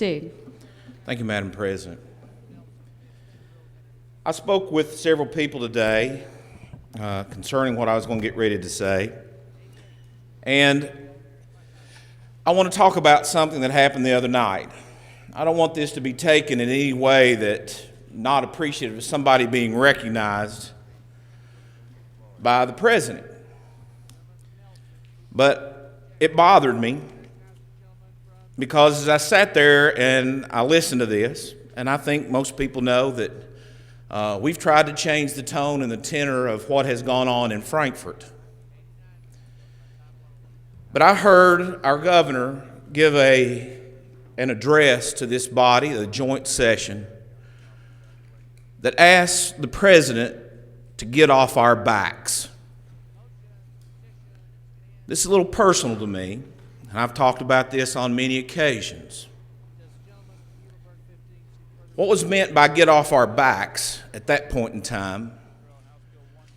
Dude. Thank you, Madam President. I spoke with several people today concerning what I was going to get ready to say. And I want to talk about something that happened the other night. I don't want this to be taken in any way that not appreciative of somebody being recognized by the president. But it bothered me because as I sat there and I listened to this, and I think most people know that we've tried to change the tone and the tenor of what has gone on in Frankfurt. But I heard our governor give an address to this body, the joint session, that asked the president to get off our backs. This is a little personal to me, and I've talked about this on many occasions. What was meant by get off our backs at that point in time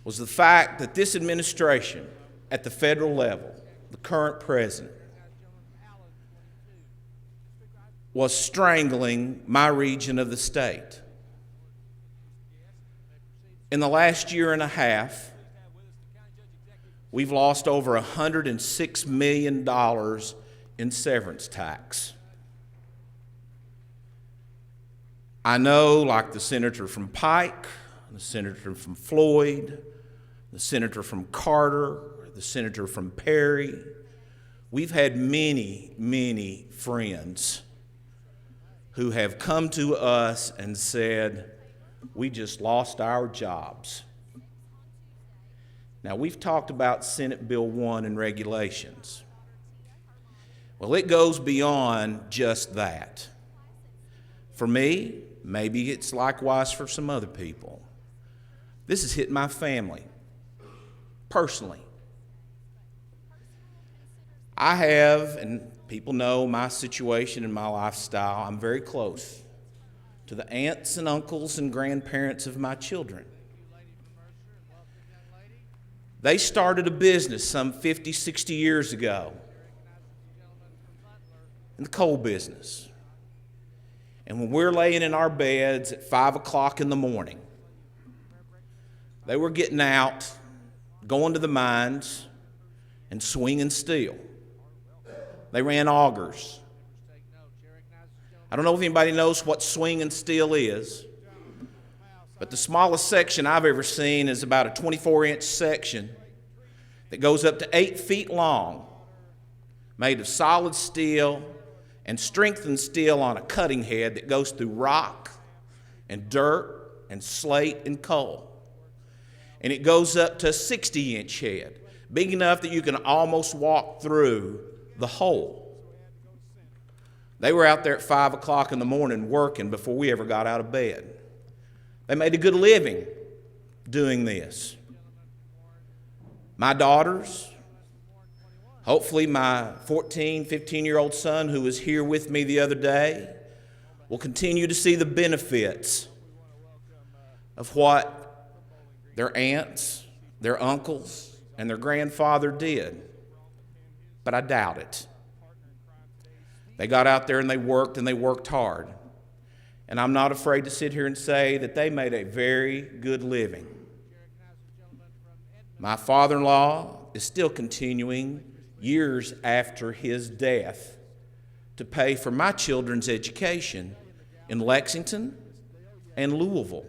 was the fact that this administration at the federal level, the current president, was strangling my region of the state. In the last year and a half, we've lost over $106 million in severance tax. I know, like the senator from Pike, the senator from Floyd, the senator from Carter, the senator from Perry, we've had many, many friends who have come to us and said, we just lost our jobs. Now, we've talked about Senate Bill 1 and regulations. Well, it goes beyond just that. For me, maybe it's likewise for some other people. This has hit my family, personally. I have, and people know my situation and my lifestyle, I'm very close to the aunts and uncles and grandparents of my children. They started a business some 50, 60 years ago in the coal business. And when we're laying in our beds at 5 o'clock in the morning, they were getting out, going to the mines, and swinging steel. They ran augers. I don't know if anybody knows what swinging steel is, but the smallest section I've ever seen is about a 24-inch section that goes up to 8 feet long, made of solid steel and strengthened steel on a cutting head that goes through rock and dirt and slate and coal. And it goes up to a 60-inch head, big enough that you can almost walk through the hole. They were out there at 5 o'clock in the morning working before we ever got out of bed. They made a good living doing this. My daughters, hopefully my 14, 15-year-old son who was here with me the other day, will continue to see the benefits of what their aunts, their uncles, and their grandfather did. But I doubt it. They got out there and they worked hard. And I'm not afraid to sit here and say that they made a very good living. My father-in-law is still continuing, years after his death, to pay for my children's education in Lexington and Louisville.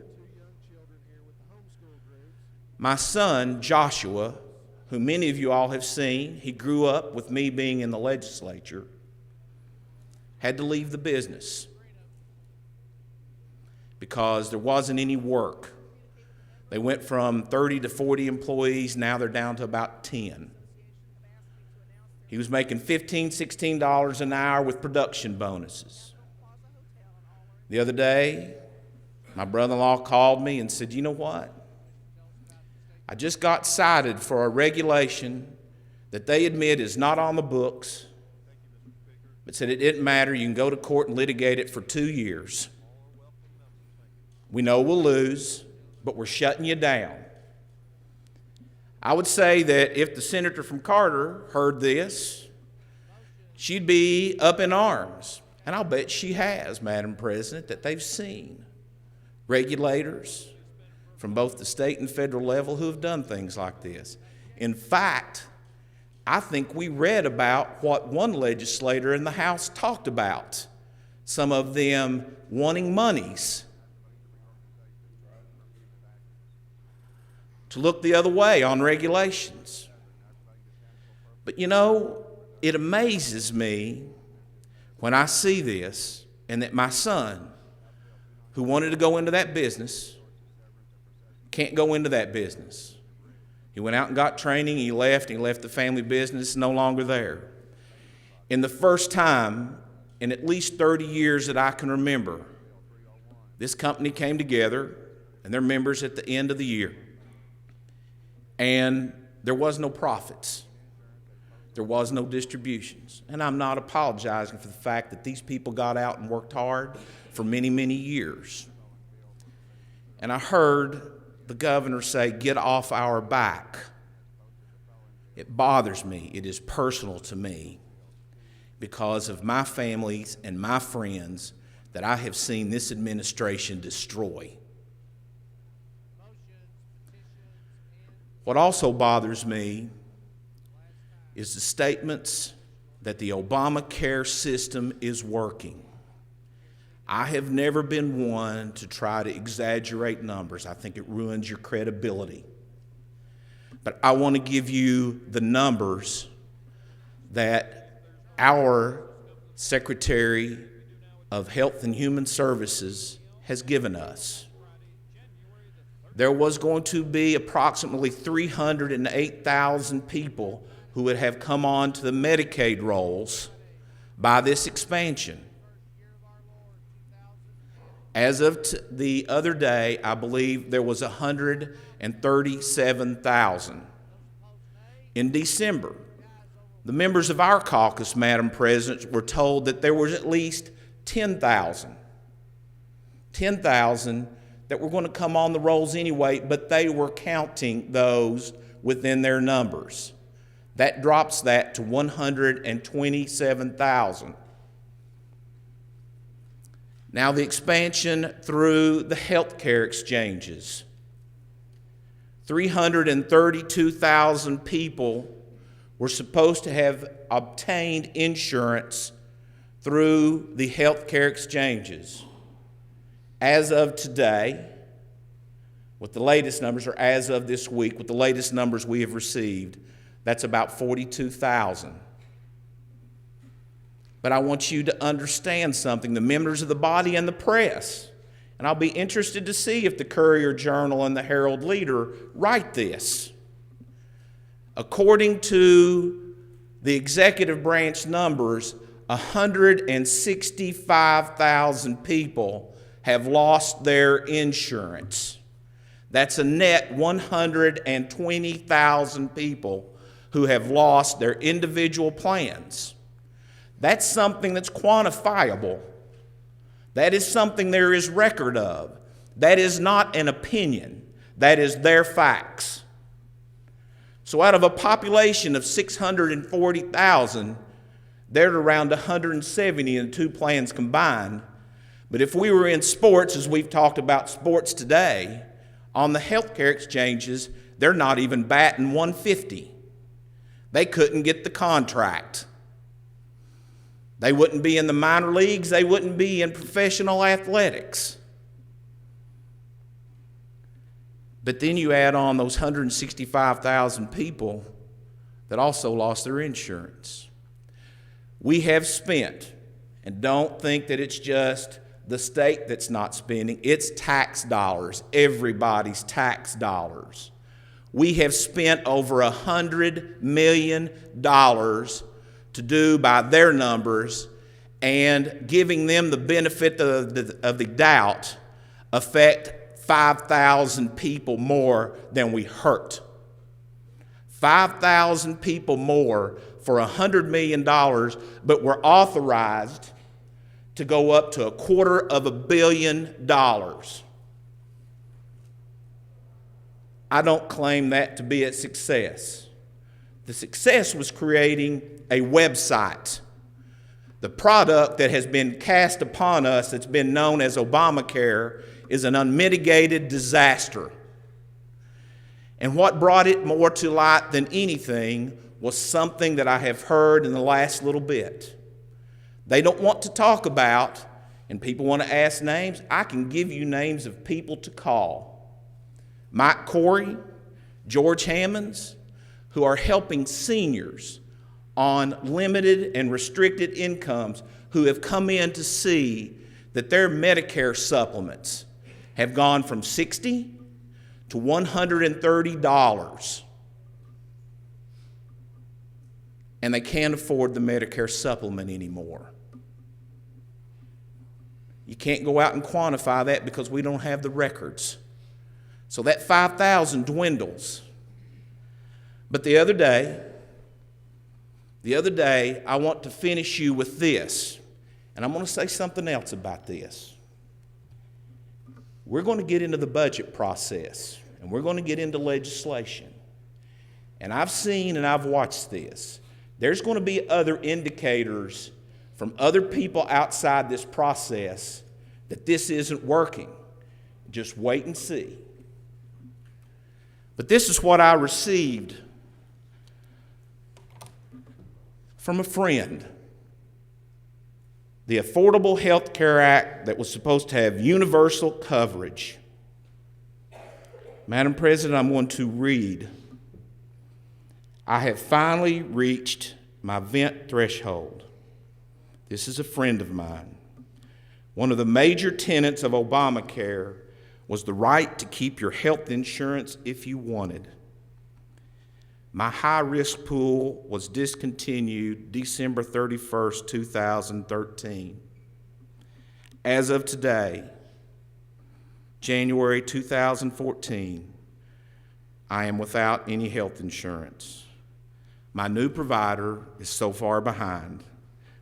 My son, Joshua, who many of you all have seen, he grew up with me being in the legislature, had to leave the business because there wasn't any work. They went from 30 to 40 employees, now they're down to about 10. He was making $15, $16 an hour with production bonuses. The other day, my brother-in-law called me and said, you know what? I just got cited for a regulation that they admit is not on the books, but said it didn't matter, you can go to court and litigate it for 2 years. We know we'll lose, but we're shutting you down. I would say that if the senator from Carter heard this, she'd be up in arms. And I'll bet she has, Madam President, that they've seen regulators from both the state and federal level who have done things like this. In fact, I think we read about what one legislator in the House talked about, some of them wanting monies to look the other way on regulations. But you know, it amazes me when I see this, and that my son, who wanted to go into that business, can't go into that business. He went out and got training, he left the family business, no longer there. In the first time in at least 30 years that I can remember, this company came together, and their members at the end of the year, and there was no profits. There was no distributions. And I'm not apologizing for the fact that these people got out and worked hard for many, many years. And I heard the governor say, "Get off our back." It bothers me. It is personal to me because of my families and my friends that I have seen this administration destroy. What also bothers me is the statements that the ObamaCare system is working. I have never been one to try to exaggerate numbers. I think it ruins your credibility. But I want to give you the numbers that our Secretary of Health and Human Services has given us. There was going to be approximately 308,000 people who would have come on to the Medicaid rolls by this expansion. As of the other day, I believe there was 137,000. In December, the members of our caucus, Madam President, were told that there was at least 10,000 that were going to come on the rolls anyway, but they were counting those within their numbers. That drops that to 127,000. Now the expansion through the health care exchanges. 332,000 people were supposed to have obtained insurance through the health care exchanges. As of today, with the latest numbers, or as of this week, with the latest numbers we have received, that's about 42,000. But I want you to understand something, the members of the body and the press, and I'll be interested to see if the Courier-Journal and the Herald-Leader write this. According to the executive branch numbers, 165,000 people have lost their insurance. That's a net 120,000 people who have lost their individual plans. That's something that's quantifiable. That is something there is record of. That is not an opinion. That is their facts. So out of a population of 640,000, they're around 170 in the two plans combined. But if we were in sports, as we've talked about sports today, on the healthcare exchanges, they're not even batting 150. They couldn't get the contract. They wouldn't be in the minor leagues. They wouldn't be in professional athletics. But then you add on those 165,000 people that also lost their insurance. We have spent, and don't think that it's just the state that's not spending, it's tax dollars, everybody's tax dollars. We have spent over $100 million to do, by their numbers, and giving them the benefit of the doubt, affect 5,000 people more than we hurt. 5,000 people more for $100 million, but we're authorized to go up to $250 million. I don't claim that to be a success. The success was creating a website. The product that has been cast upon us, that's been known as Obamacare, is an unmitigated disaster. And what brought it more to light than anything was something that I have heard in the last little bit. They don't want to talk about, and people want to ask names. I can give you names of people to call. Mike Corey, George Hammonds, who are helping seniors on limited and restricted incomes who have come in to see that their Medicare supplements have gone from $60 to $130, and they can't afford the Medicare supplement anymore. You can't go out and quantify that because we don't have the records. So that 5,000 dwindles. But the other day, I want to finish you with this, and I'm going to say something else about this. We're going to get into the budget process, and we're going to get into legislation. And I've seen and I've watched this. There's going to be other indicators from other people outside this process that this isn't working. Just wait and see. But this is what I received from a friend. The Affordable Health Care Act that was supposed to have universal coverage. Madam President, I'm going to read. I have finally reached my vent threshold. This is a friend of mine. One of the major tenets of Obamacare was the right to keep your health insurance if you wanted. My high-risk pool was discontinued December 31st, 2013. As of today, January 2014, I am without any health insurance. My new provider is so far behind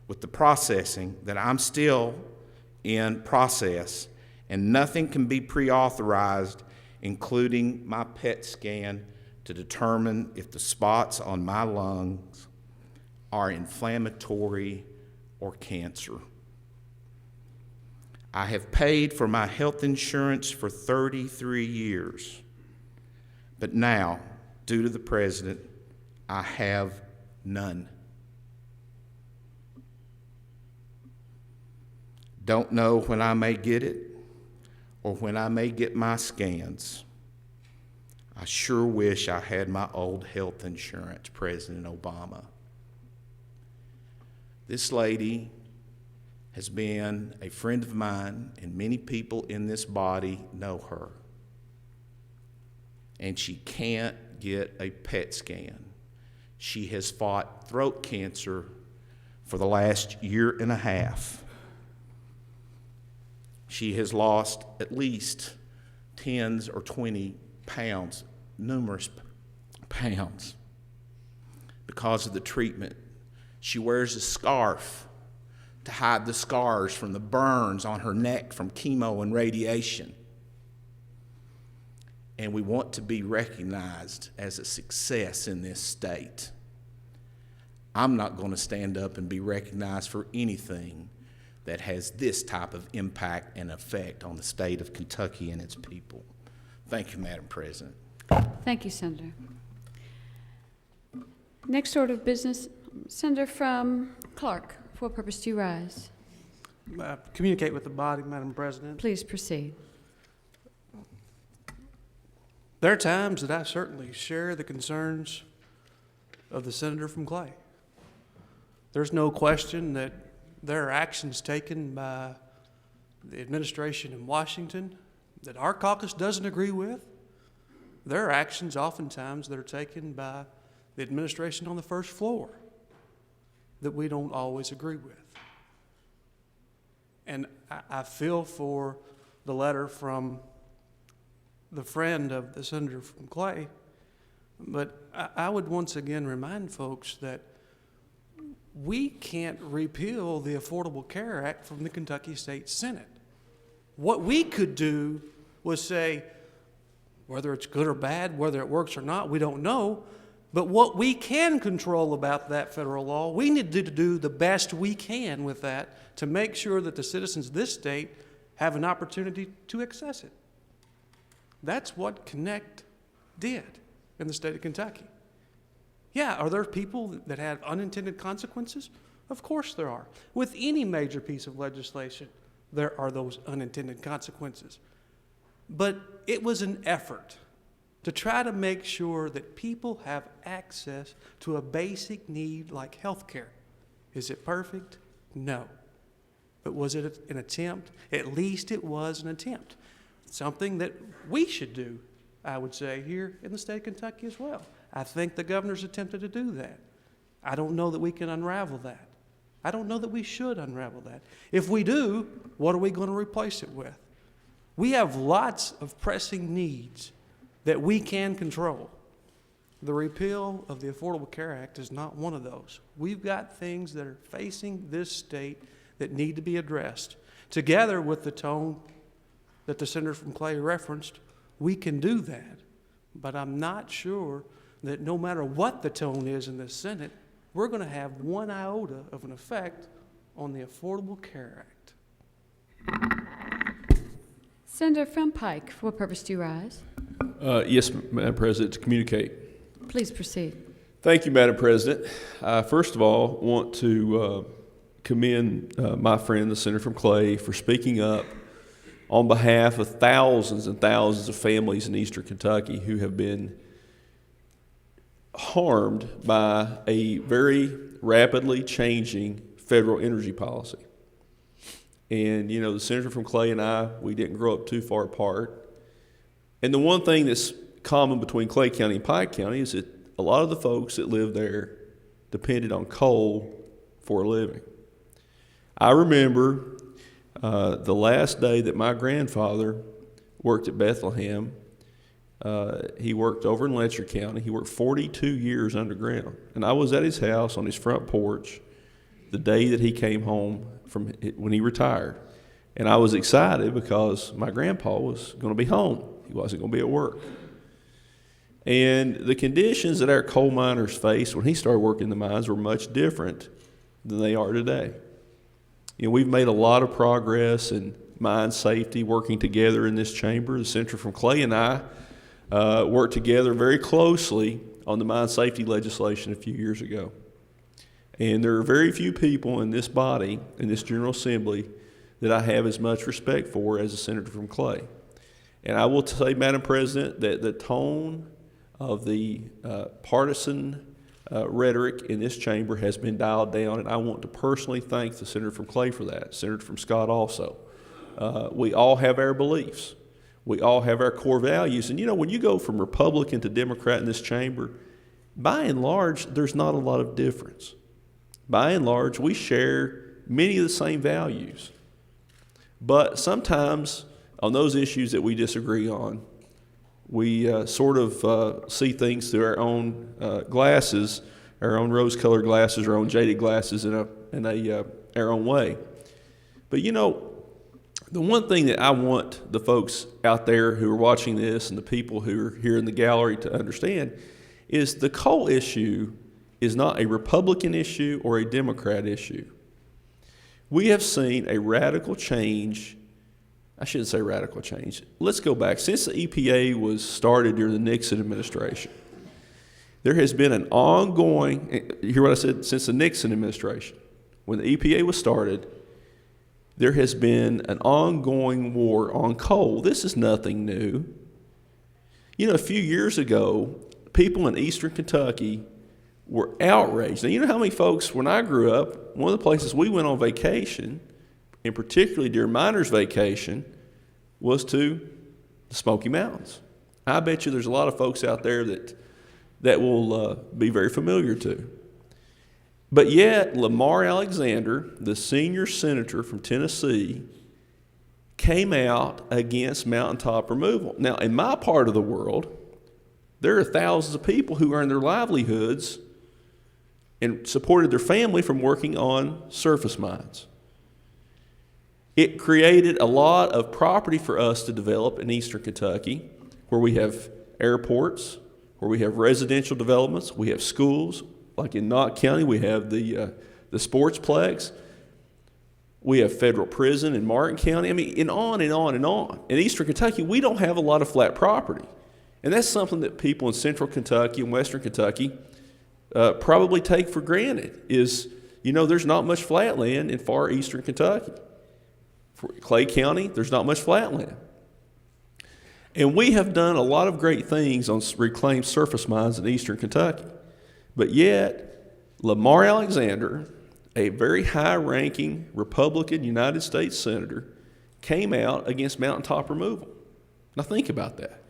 with the processing that I'm still in process, and nothing can be pre-authorized, including my PET scan, to determine if the spots on my lungs are inflammatory or cancer. I have paid for my health insurance for 33 years, but now, due to the president, I have none. Don't know when I may get it or when I may get my scans. I sure wish I had my old health insurance, President Obama. This lady has been a friend of mine, and many people in this body know her. And she can't get a PET scan. She has fought throat cancer for the last year and a half. She has lost at least 10 or 20 pounds, numerous pounds, because of the treatment. She wears a scarf to hide the scars from the burns on her neck from chemo and radiation. And we want to be recognized as a success in this state. I'm not going to stand up and be recognized for anything that has this type of impact and effect on the state of Kentucky and its people. Thank you, Madam President. Thank you, Senator. Next order of business, Senator from Clark. For what purpose do you rise? Communicate with the body, Madam President. Please proceed. There are times that I certainly share the concerns of the senator from Clay. There's no question that there are actions taken by the administration in Washington that our caucus doesn't agree with. There are actions oftentimes that are taken by the administration on the first floor that we don't always agree with. And I feel for the letter from the friend of the senator from Clay, but I would once again remind folks that we can't repeal the Affordable Care Act from the Kentucky State Senate. What we could do was say, whether it's good or bad, whether it works or not, we don't know, But what we can control about that federal law, we need to do the best we can with that to make sure that the citizens of this state have an opportunity to access it. That's what Connect did in the state of Kentucky. Yeah, are there people that have unintended consequences? Of course there are. With any major piece of legislation, there are those unintended consequences. But it was an effort to try to make sure that people have access to a basic need like health care. Is it perfect? No. But was it an attempt? At least it was an attempt. Something that we should do, I would say, here in the state of Kentucky as well. I think the governor's attempted to do that. I don't know that we can unravel that. I don't know that we should unravel that. If we do, what are we going to replace it with? We have lots of pressing needs that we can control. The repeal of the Affordable Care Act is not one of those. We've got things that are facing this state that need to be addressed. Together with the tone that the senator from Clay referenced, we can do that. But I'm not sure that no matter what the tone is in the Senate, we're going to have one iota of an effect on the Affordable Care Act. Senator from Pike, for what purpose do you rise? Yes, Madam President, to communicate. Please proceed. Thank you, Madam President. First of all, I want to commend my friend, the Senator from Clay, for speaking up on behalf of thousands and thousands of families in eastern Kentucky who have been harmed by a very rapidly changing federal energy policy. And, you know, the Senator from Clay and I, we didn't grow up too far apart. And the one thing that's common between Clay County and Pike County is that a lot of the folks that live there depended on coal for a living. I remember the last day that my grandfather worked at Bethlehem. He worked over in Letcher County. He worked 42 years underground. And I was at his house on his front porch the day that he came home from when he retired. And I was excited because my grandpa was going to be home. He wasn't going to be at work. And the conditions that our coal miners faced when he started working the mines were much different than they are today. You know, we've made a lot of progress in mine safety, working together in this chamber. The Senator from Clay and I worked together very closely on the mine safety legislation a few years ago. And there are very few people in this body, in this General Assembly, that I have as much respect for as the Senator from Clay. And I will say, Madam President, that the tone of the partisan rhetoric in this chamber has been dialed down, and I want to personally thank the Senator from Clay for that, Senator from Scott also. We all have our beliefs. We all have our core values. And, you know, when you go from Republican to Democrat in this chamber, by and large, there's not a lot of difference. By and large, we share many of the same values. But sometimes on those issues that we disagree on, we sort of see things through our own glasses, our own rose-colored glasses, our own jaded glasses in our own way. But, you know, the one thing that I want the folks out there who are watching this and the people who are here in the gallery to understand is the coal issue is not a Republican issue or a Democrat issue. We have seen a radical change. I shouldn't say radical change. Let's go back. Since the EPA was started during the Nixon administration, there has been an ongoing, you hear what I said, since the Nixon administration, when the EPA was started, there has been an ongoing war on coal. This is nothing new. You know, a few years ago, people in eastern Kentucky were outraged. Now, you know how many folks, when I grew up, one of the places we went on vacation, and particularly during miners' vacation, was to the Smoky Mountains. I bet you there's a lot of folks out there that will be very familiar to. But yet, Lamar Alexander, the senior senator from Tennessee, came out against mountaintop removal. Now, in my part of the world, there are thousands of people who earn their livelihoods and supported their family from working on surface mines. It created a lot of property for us to develop in eastern Kentucky, where we have airports, where we have residential developments, we have schools. Like in Knott County, we have the sportsplex. We have federal prison in Martin County. I mean, and on and on and on. In eastern Kentucky, we don't have a lot of flat property. And that's something that people in central Kentucky and western Kentucky probably take for granted is, there's not much flat land in far eastern Kentucky. For Clay County, there's not much flat land. And we have done a lot of great things on reclaimed surface mines in eastern Kentucky. But yet, Lamar Alexander, a very high-ranking Republican United States senator, came out against mountaintop removal. Now think about that.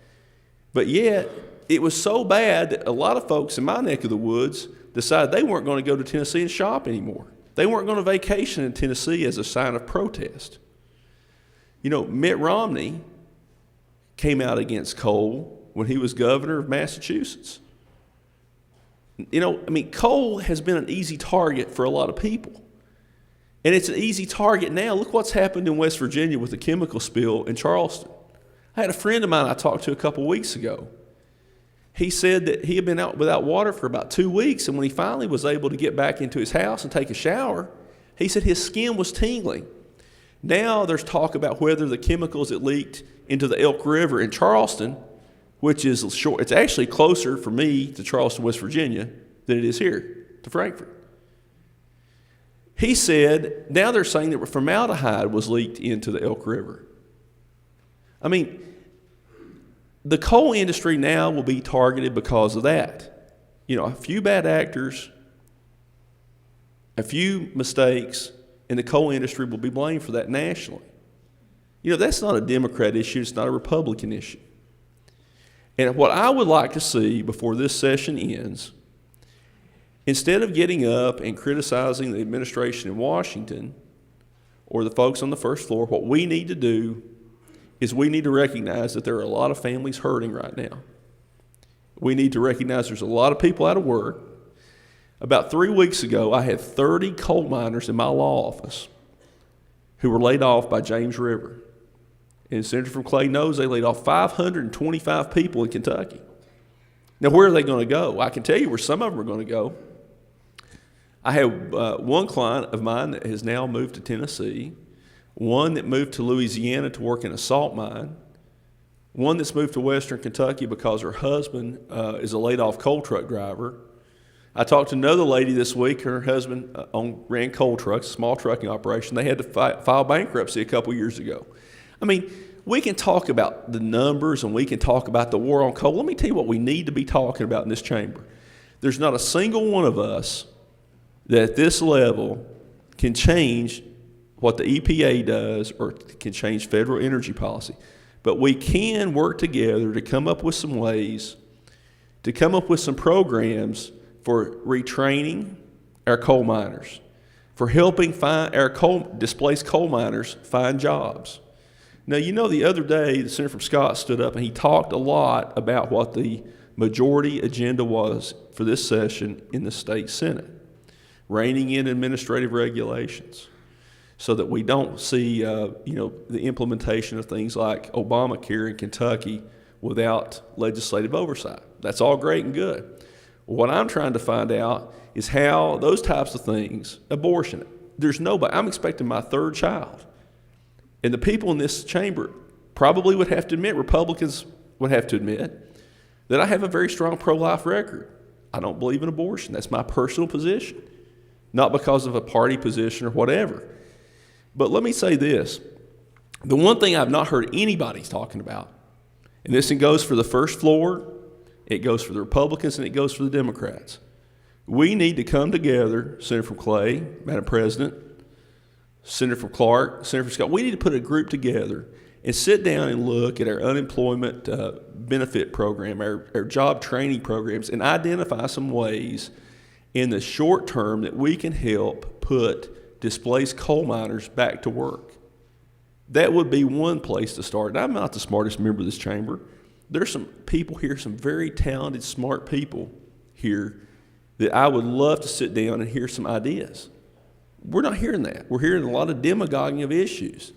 But yet, it was so bad that a lot of folks in my neck of the woods decided they weren't going to go to Tennessee and shop anymore. They weren't going to vacation in Tennessee as a sign of protest. Mitt Romney came out against coal when he was governor of Massachusetts. Coal has been an easy target for a lot of people. And it's an easy target now. Look what's happened in West Virginia with the chemical spill in Charleston. I had a friend of mine I talked to a couple weeks ago. He said that he had been out without water for about 2 weeks, and when he finally was able to get back into his house and take a shower, he said his skin was tingling. Now there's talk about whether the chemicals that leaked into the Elk River in Charleston, which is short, it's actually closer for me to Charleston, West Virginia, than it is here to Frankfort. He said now they're saying that formaldehyde was leaked into the Elk River. The coal industry now will be targeted because of that. A few bad actors, a few mistakes, and the coal industry will be blamed for that nationally. That's not a Democrat issue, it's not a Republican issue. And what I would like to see before this session ends, instead of getting up and criticizing the administration in Washington or the folks on the first floor, what we need to do is we need to recognize that there are a lot of families hurting right now. We need to recognize there's a lot of people out of work. About 3 weeks ago, I had 30 coal miners in my law office who were laid off by James River. And Senator from Clay knows they laid off 525 people in Kentucky. Now, where are they going to go? I can tell you where some of them are going to go. I have one client of mine that has now moved to Tennessee, one that moved to Louisiana to work in a salt mine, one that's moved to western Kentucky because her husband is a laid-off coal truck driver. I talked to another lady this week. Her husband ran coal trucks, a small trucking operation. They had to file bankruptcy a couple years ago. We can talk about the numbers and we can talk about the war on coal. Let me tell you what we need to be talking about in this chamber. There's not a single one of us that at this level can change what the EPA does or can change federal energy policy. But we can work together to come up with some ways, to come up with some programs for retraining our coal miners, for helping find our displaced coal miners find jobs. Now, the other day, the Senator from Scott stood up and he talked a lot about what the majority agenda was for this session in the state Senate, reining in administrative regulations so that we don't see, the implementation of things like ObamaCare in Kentucky without legislative oversight. That's all great and good. What I'm trying to find out is how those types of things, abortion, there's nobody, I'm expecting my third child. And the people in this chamber probably would have to admit, Republicans would have to admit, that I have a very strong pro-life record. I don't believe in abortion. That's my personal position, not because of a party position or whatever. But let me say this. The one thing I've not heard anybody talking about, and this goes for the first floor, it goes for the Republicans, and it goes for the Democrats. We need to come together, Senator from Clay, Madam President, Senator from Clark, Senator from Scott. We need to put a group together and sit down and look at our unemployment benefit program, our job training programs, and identify some ways in the short term that we can help put displaced coal miners back to work. That would be one place to start. And I'm not the smartest member of this chamber. There's some people here, some very talented, smart people here that I would love to sit down and hear some ideas. We're not hearing that. We're hearing a lot of demagoguing of issues.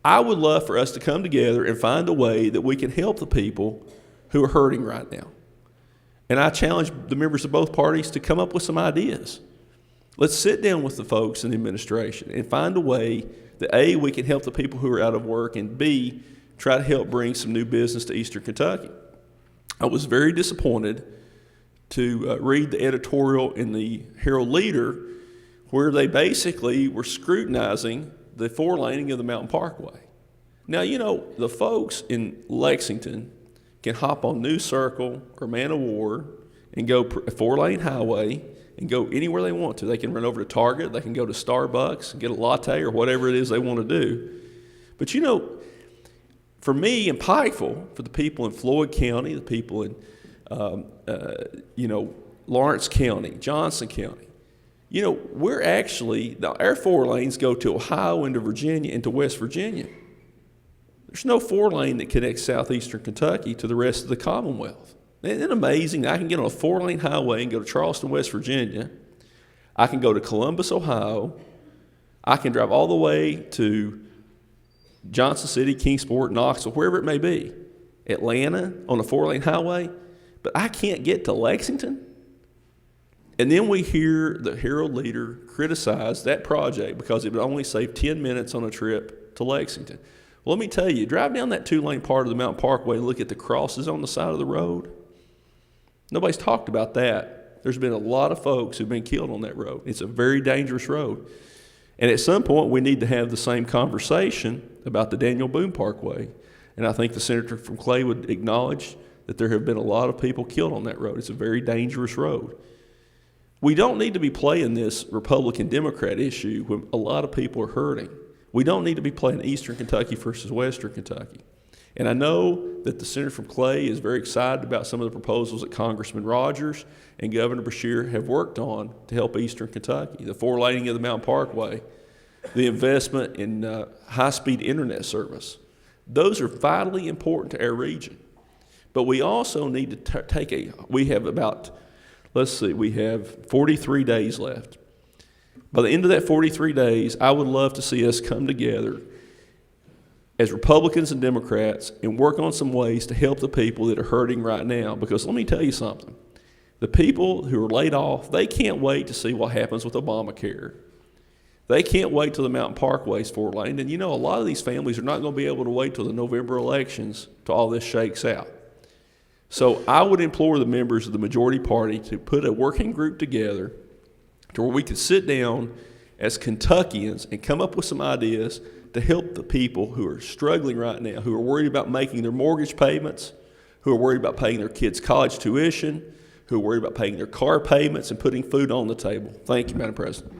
I would love for us to come together and find a way that we can help the people who are hurting right now. And I challenge the members of both parties to come up with some ideas. Let's sit down with the folks in the administration and find a way that A, we can help the people who are out of work, and B, try to help bring some new business to Eastern Kentucky. I was very disappointed to read the editorial in the Herald Leader where they basically were scrutinizing the four-laning of the Mountain Parkway. Now, you know, the folks in Lexington can hop on New Circle or Man of War and go a four-lane highway and go anywhere they want to. They can run over to Target, they can go to Starbucks and get a latte or whatever it is they want to do. But you know, for me in Pikeville, for the people in Floyd County, the people in Lawrence County, Johnson County, you know, we're actually, our four lanes go to Ohio, into Virginia, into West Virginia. There's no four lane that connects southeastern Kentucky to the rest of the Commonwealth. Isn't it amazing? I can get on a four-lane highway and go to Charleston, West Virginia. I can go to Columbus, Ohio. I can drive all the way to Johnson City, Kingsport, Knoxville, wherever it may be. Atlanta on a four-lane highway. But I can't get to Lexington. And then we hear the Herald Leader criticize that project because it would only save 10 minutes on a trip to Lexington. Well, let me tell you, drive down that two-lane part of the Mountain Parkway and look at the crosses on the side of the road. Nobody's talked about that. There's been a lot of folks who've been killed on that road. It's a very dangerous road. And at some point, we need to have the same conversation about the Daniel Boone Parkway. And I think the senator from Clay would acknowledge that there have been a lot of people killed on that road. It's a very dangerous road. We don't need to be playing this Republican-Democrat issue when a lot of people are hurting. We don't need to be playing Eastern Kentucky versus Western Kentucky. And I know that the senator from Clay is very excited about some of the proposals that Congressman Rogers and Governor Beshear have worked on to help Eastern Kentucky. The four-laning of the Mountain Parkway, the investment in high-speed internet service. Those are vitally important to our region. But we also need to we have 43 days left. By the end of that 43 days, I would love to see us come together as Republicans and Democrats and work on some ways to help the people that are hurting right now. Because let me tell you something. The people who are laid off, they can't wait to see what happens with ObamaCare. They can't wait till the Mountain Parkway's four-lane. And you know, a lot of these families are not going to be able to wait till the November elections till all this shakes out. So I would implore the members of the majority party to put a working group together to where we could sit down as Kentuckians and come up with some ideas to help the people who are struggling right now, who are worried about making their mortgage payments, who are worried about paying their kids' college tuition, who are worried about paying their car payments and putting food on the table. Thank you, Madam President.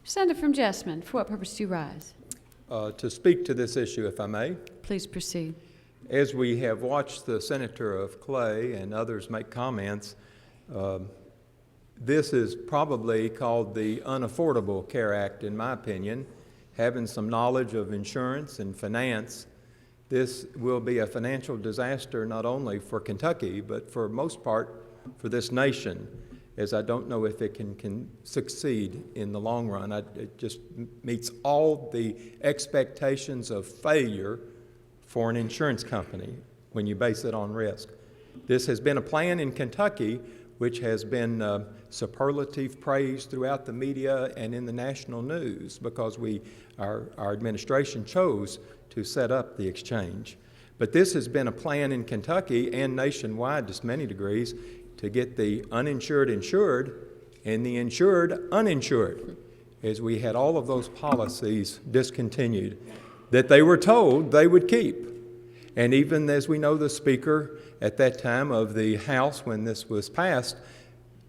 Senator from Jessamine, for what purpose do you rise? To speak to this issue, if I may. Please proceed. As we have watched the senator of Clay and others make comments, this is probably called the Unaffordable Care Act, in my opinion. Having some knowledge of insurance and finance, this will be a financial disaster not only for Kentucky, but for most part for this nation, as I don't know if it can succeed in the long run. It just meets all the expectations of failure for an insurance company when you base it on risk. This has been a plan in Kentucky which has been superlative praise throughout the media and in the national news because our administration chose to set up the exchange. But this has been a plan in Kentucky and nationwide to many degrees to get the uninsured insured and the insured uninsured, as we had all of those policies discontinued that they were told they would keep. And even as we know, the Speaker at that time of the House when this was passed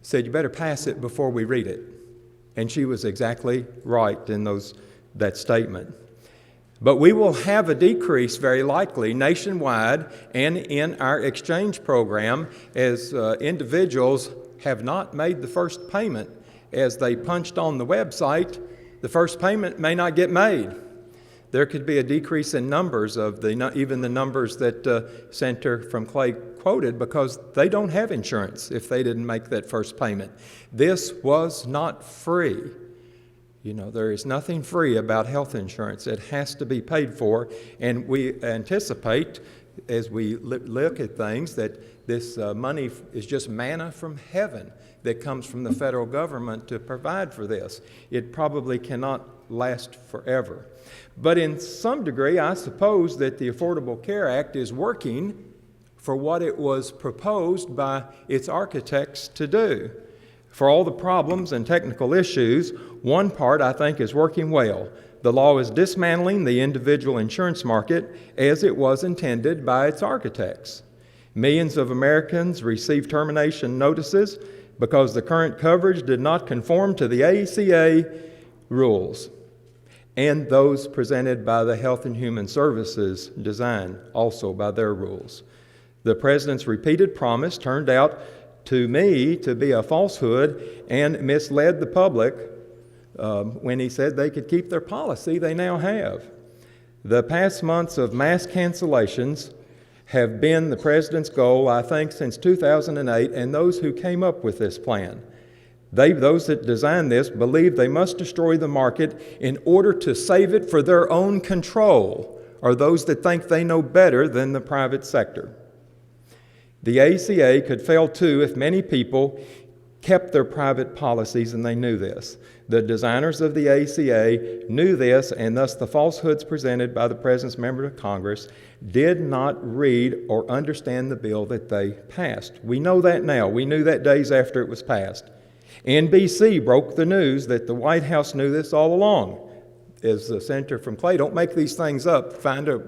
said, "You better pass it before we read it." And she was exactly right in that statement. But we will have a decrease very likely nationwide and in our exchange program as individuals have not made the first payment. As they punched on the website, the first payment may not get made. There could be a decrease in numbers of even the numbers that Senator from Clay quoted because they don't have insurance if they didn't make that first payment. This was not free. You know, there is nothing free about health insurance. It has to be paid for, and we anticipate as we look at things, that this money is just manna from heaven that comes from the federal government to provide for this. It probably cannot last forever. But in some degree, I suppose that the Affordable Care Act is working for what it was proposed by its architects to do. For all the problems and technical issues, one part I think is working well. The law is dismantling the individual insurance market as it was intended by its architects. Millions of Americans receive termination notices because the current coverage did not conform to the ACA rules and those presented by the Health and Human Services design, also by their rules. The President's repeated promise turned out to me to be a falsehood and misled the public when he said they could keep their policy they now have. The past months of mass cancellations have been the President's goal, I think, since 2008, and those who came up with this plan. Those that designed this believe they must destroy the market in order to save it for their own control, or those that think they know better than the private sector. The ACA could fail too if many people kept their private policies and they knew this. The designers of the ACA knew this, and thus the falsehoods presented by the President's member of Congress did not read or understand the bill that they passed. We know that now. We knew that days after it was passed. NBC broke the news that the White House knew this all along. As the senator from Clay, don't make these things up. Find a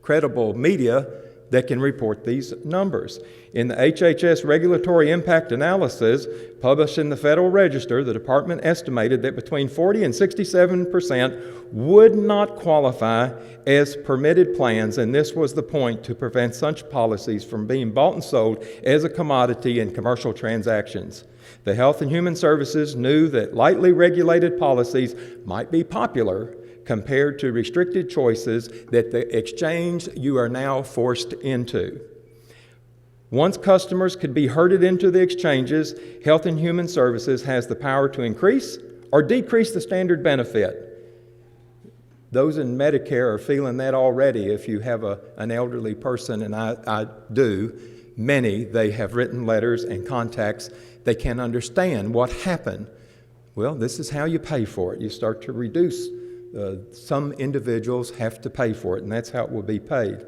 credible media that can report these numbers. In the HHS Regulatory Impact Analysis published in the Federal Register, the department estimated that between 40 and 67% would not qualify as permitted plans, and this was the point to prevent such policies from being bought and sold as a commodity in commercial transactions. The Health and Human Services knew that lightly regulated policies might be popular compared to restricted choices that the exchange you are now forced into. Once customers could be herded into the exchanges, Health and Human Services has the power to increase or decrease the standard benefit. Those in Medicare are feeling that already. If you have an elderly person, and I do, many, they have written letters and contacts. They can't understand what happened. Well, this is how you pay for it. You start to reduce. Some individuals have to pay for it, and that's how it will be paid.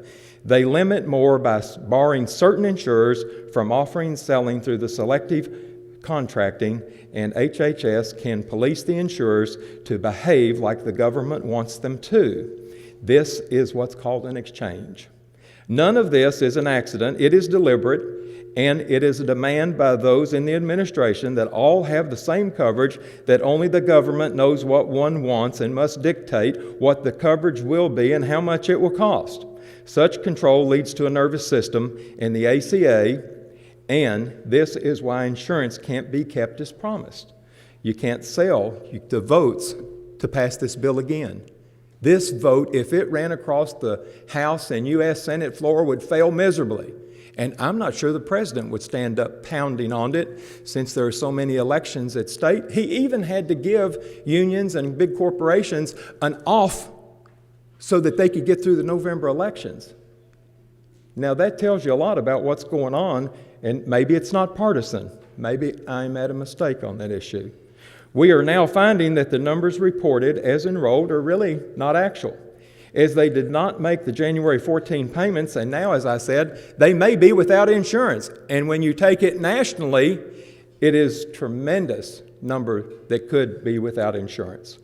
They limit more by barring certain insurers from offering and selling through the selective contracting, and HHS can police the insurers to behave like the government wants them to. This is what's called an exchange. None of this is an accident. It is deliberate. And it is a demand by those in the administration that all have the same coverage, that only the government knows what one wants and must dictate what the coverage will be and how much it will cost. Such control leads to a nervous system in the ACA, and this is why insurance can't be kept as promised. You can't sell the votes to pass this bill again. This vote, if it ran across the House and U.S. Senate floor, would fail miserably. And I'm not sure the President would stand up pounding on it since there are so many elections at stake. He even had to give unions and big corporations an off so that they could get through the November elections. Now that tells you a lot about what's going on, and maybe it's not partisan. Maybe I'm at a mistake on that issue. We are now finding that the numbers reported as enrolled are really not actual, as they did not make the January 14 payments, and now, as I said, they may be without insurance. And when you take it nationally, it is a tremendous number that could be without insurance.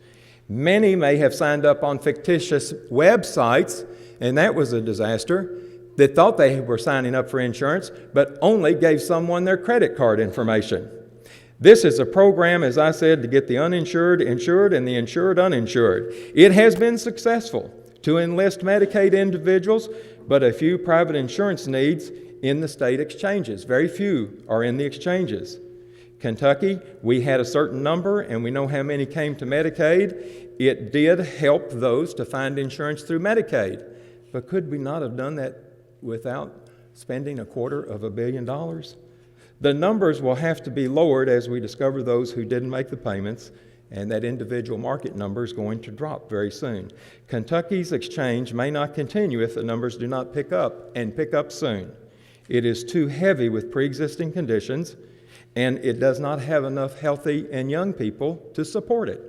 Many may have signed up on fictitious websites, and that was a disaster, that thought they were signing up for insurance, but only gave someone their credit card information. This is a program, as I said, to get the uninsured insured and the insured uninsured. It has been successful to enlist Medicaid individuals, but a few private insurance needs in the state exchanges. Very few are in the exchanges. Kentucky, we had a certain number, and we know how many came to Medicaid. It did help those to find insurance through Medicaid. But could we not have done that without spending $250 million? The numbers will have to be lowered as we discover those who didn't make the payments, and that individual market number is going to drop very soon. Kentucky's exchange may not continue if the numbers do not pick up, and pick up soon. It is too heavy with pre-existing conditions, and it does not have enough healthy and young people to support it.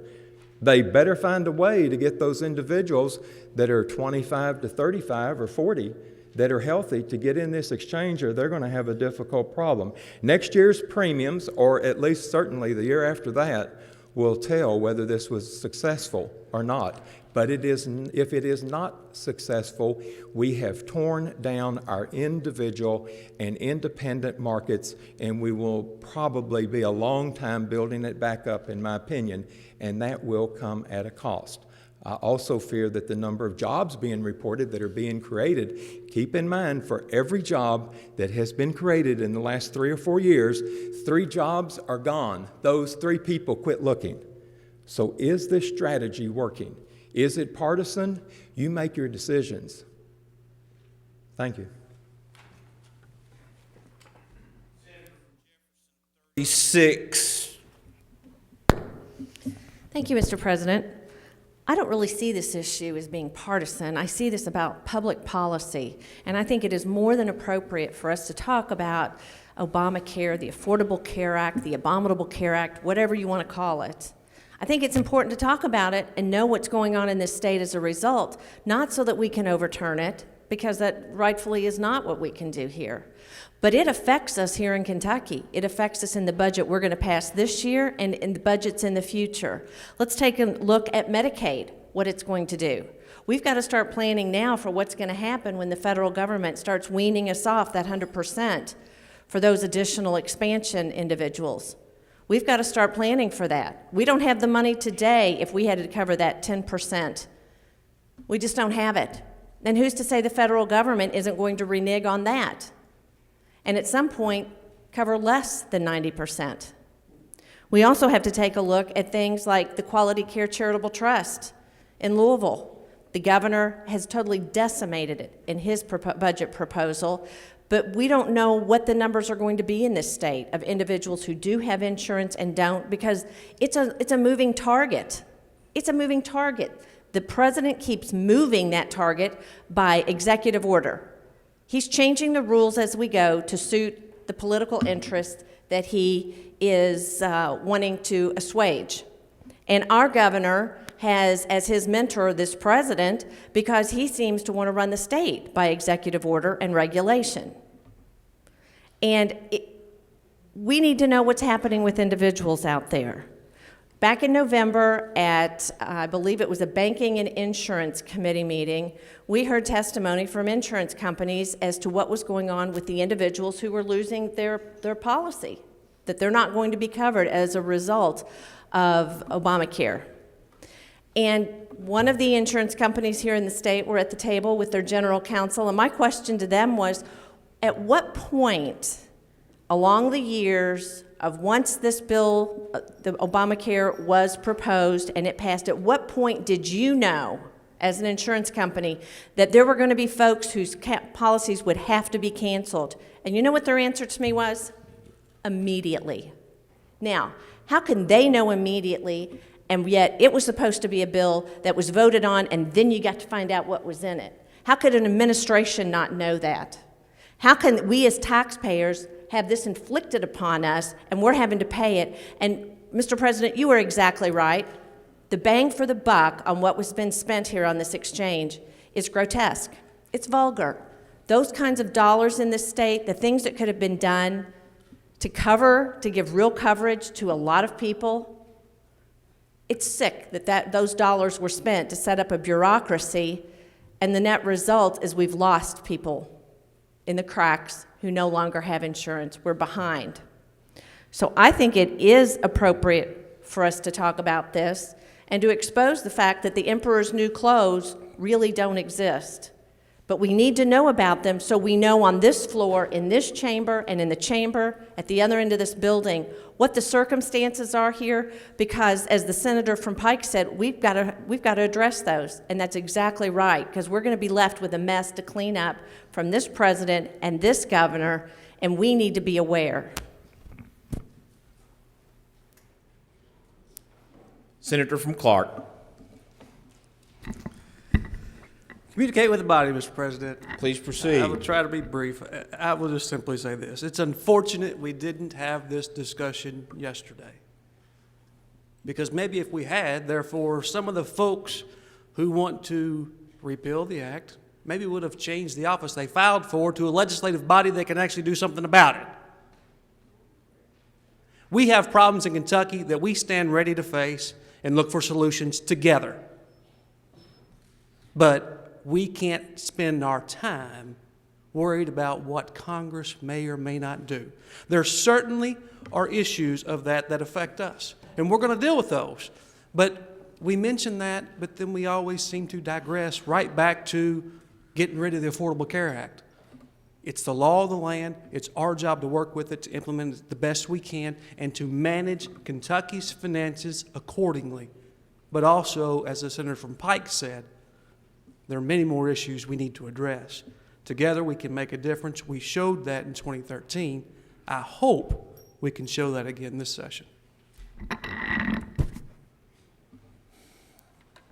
They better find a way to get those individuals that are 25 to 35 or 40 that are healthy to get in this exchange, or they're going to have a difficult problem. Next year's premiums, or at least certainly the year after that, will tell whether this was successful or not. But if it is not successful, we have torn down our individual and independent markets, and we will probably be a long time building it back up, in my opinion, and that will come at a cost. I also fear that the number of jobs being reported that are being created, keep in mind, for every job that has been created in the last 3 or 4 years, 3 jobs are gone. Those 3 people quit looking. So is this strategy working? Is it partisan? You make your decisions. Thank you. 6. Thank you, Mr. President. I don't really see this issue as being partisan. I see this about public policy, and I think it is more than appropriate for us to talk about ObamaCare, the Affordable Care Act, the Abominable Care Act, whatever you want to call it. I think it's important to talk about it and know what's going on in this state as a result, not so that we can overturn it, because that rightfully is not what we can do here. But it affects us here in Kentucky. It affects us in the budget we're going to pass this year and in the budgets in the future. Let's take a look at Medicaid, what it's going to do. We've got to start planning now for what's going to happen when the federal government starts weaning us off that 100% for those additional expansion individuals. We've got to start planning for that. We don't have the money today if we had to cover that 10%. We just don't have it. And who's to say the federal government isn't going to renege on that? And at some point, cover less than 90%. We also have to take a look at things like the Quality Care Charitable Trust in Louisville. The governor has totally decimated it in his budget proposal, but we don't know what the numbers are going to be in this state of individuals who do have insurance and don't, because it's a moving target. It's a moving target. The president keeps moving that target by executive order. He's changing the rules as we go to suit the political interests that he is wanting to assuage. And our governor has as his mentor this president because he seems to want to run the state by executive order and regulation. And we need to know what's happening with individuals out there. Back in November at, I believe it was a Banking and Insurance Committee meeting, we heard testimony from insurance companies as to what was going on with the individuals who were losing their policy, that they're not going to be covered as a result of Obamacare. And one of the insurance companies here in the state were at the table with their general counsel, and my question to them was, at what point along the years of once this bill, the Obamacare, was proposed and it passed, at what point did you know, as an insurance company, that there were going to be folks whose policies would have to be canceled? And you know what their answer to me was? Immediately. Now, how can they know immediately, and yet it was supposed to be a bill that was voted on and then you got to find out what was in it? How could an administration not know that? How can we as taxpayers have this inflicted upon us and we're having to pay it? And Mr. President, you are exactly right. The bang for the buck on what was been spent here on this exchange is grotesque. It's vulgar. Those kinds of dollars in this state, the things that could have been done to give real coverage to a lot of people, it's sick that those dollars were spent to set up a bureaucracy, and the net result is we've lost people in the cracks who no longer have insurance. We're behind. So I think it is appropriate for us to talk about this and to expose the fact that the emperor's new clothes really don't exist. But we need to know about them so we know on this floor, in this chamber, and in the chamber at the other end of this building, what the circumstances are here, because as the senator from Pike said, we've got to address those, and that's exactly right, because we're going to be left with a mess to clean up from this president and this governor, and we need to be aware. Senator from Clark. Communicate with the body, Mr. President. Please proceed. I will try to be brief. I will just simply say this. It's unfortunate we didn't have this discussion yesterday. Because maybe if we had, therefore, some of the folks who want to repeal the act maybe would have changed the office they filed for to a legislative body that can actually do something about it. We have problems in Kentucky that we stand ready to face and look for solutions together. But we can't spend our time worried about what Congress may or may not do. There certainly are issues of that affect us, and we're going to deal with those. But we mention that, but then we always seem to digress right back to getting rid of the Affordable Care Act. It's the law of the land. It's our job to work with it, to implement it the best we can, and to manage Kentucky's finances accordingly. But also, as the senator from Pike said, there are many more issues we need to address. Together we can make a difference. We showed that in 2013. I hope we can show that again this session.